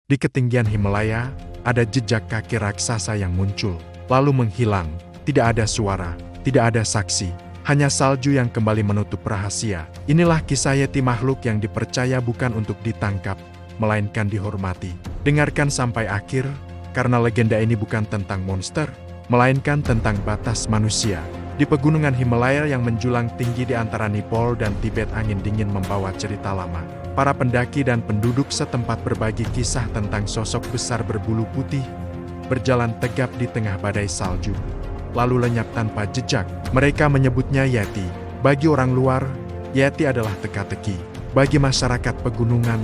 Di ketinggian Himalaya, ada jejak kaki raksasa yang muncul, lalu menghilang. Tidak ada suara, tidak ada saksi, hanya salju yang kembali menutup rahasia. Inilah kisah Yeti, makhluk yang dipercaya bukan untuk ditangkap, melainkan dihormati. Dengarkan sampai akhir, karena legenda ini bukan tentang monster, melainkan tentang batas manusia. Di pegunungan Himalaya yang menjulang tinggi di antara Nepal dan Tibet, angin dingin membawa cerita lama. Para pendaki dan penduduk setempat berbagi kisah tentang sosok besar berbulu putih, berjalan tegap di tengah badai salju, lalu lenyap tanpa jejak. Mereka menyebutnya Yeti. Bagi orang luar, Yeti adalah teka-teki. Bagi masyarakat pegunungan,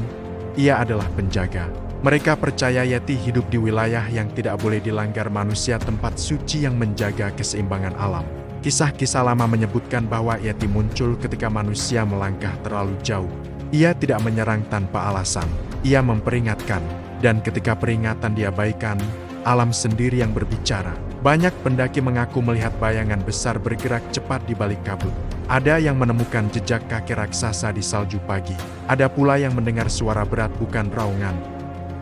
ia adalah penjaga. Mereka percaya Yeti hidup di wilayah yang tidak boleh dilanggar manusia, tempat suci yang menjaga keseimbangan alam. Kisah-kisah lama menyebutkan bahwa Yeti muncul ketika manusia melangkah terlalu jauh. Ia tidak menyerang tanpa alasan, ia memperingatkan, dan ketika peringatan diabaikan, alam sendiri yang berbicara. Banyak pendaki mengaku melihat bayangan besar bergerak cepat di balik kabut. Ada yang menemukan jejak kaki raksasa di salju pagi. Ada pula yang mendengar suara berat, bukan raungan,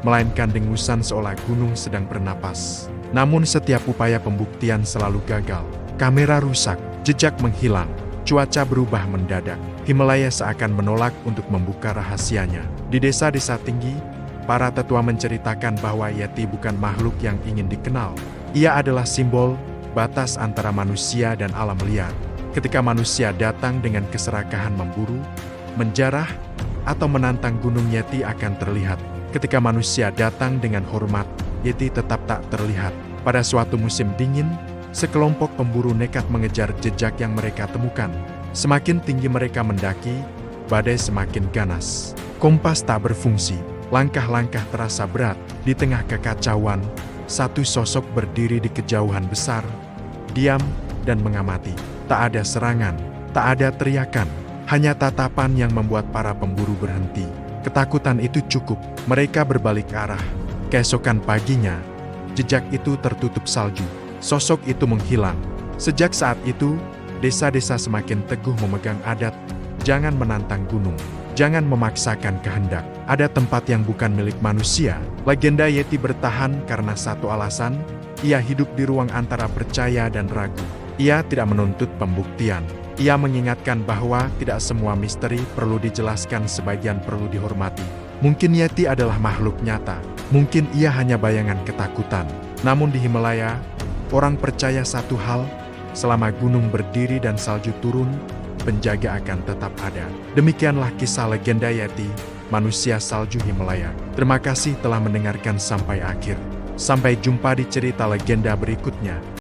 melainkan dengusan seolah gunung sedang bernapas. Namun setiap upaya pembuktian selalu gagal. Kamera rusak, jejak menghilang, cuaca berubah mendadak. Himalaya seakan menolak untuk membuka rahasianya. Di desa-desa tinggi, para tetua menceritakan bahwa Yeti bukan makhluk yang ingin dikenal. Ia adalah simbol batas antara manusia dan alam liar. Ketika manusia datang dengan keserakahan memburu, menjarah, atau menantang gunung, Yeti akan terlihat. Ketika manusia datang dengan hormat, Yeti tetap tak terlihat. Pada suatu musim dingin, sekelompok pemburu nekat mengejar jejak yang mereka temukan. Semakin tinggi mereka mendaki, badai semakin ganas. Kompas tak berfungsi, langkah-langkah terasa berat. Di tengah kekacauan, satu sosok berdiri di kejauhan besar, diam dan mengamati. Tak ada serangan, tak ada teriakan, hanya tatapan yang membuat para pemburu berhenti. Ketakutan itu cukup, mereka berbalik arah. Keesokan paginya, jejak itu tertutup salju. Sosok itu menghilang. Sejak saat itu, desa-desa semakin teguh memegang adat, jangan menantang gunung, jangan memaksakan kehendak. Ada tempat yang bukan milik manusia. Legenda Yeti bertahan karena satu alasan, ia hidup di ruang antara percaya dan ragu. Ia tidak menuntut pembuktian. Ia mengingatkan bahwa tidak semua misteri perlu dijelaskan, sebagian perlu dihormati. Mungkin Yeti adalah makhluk nyata, mungkin ia hanya bayangan ketakutan. Namun di Himalaya, orang percaya satu hal, selama gunung berdiri dan salju turun, penjaga akan tetap ada. Demikianlah kisah legenda Yeti, manusia salju Himalaya. Terima kasih telah mendengarkan sampai akhir. Sampai jumpa di cerita legenda berikutnya.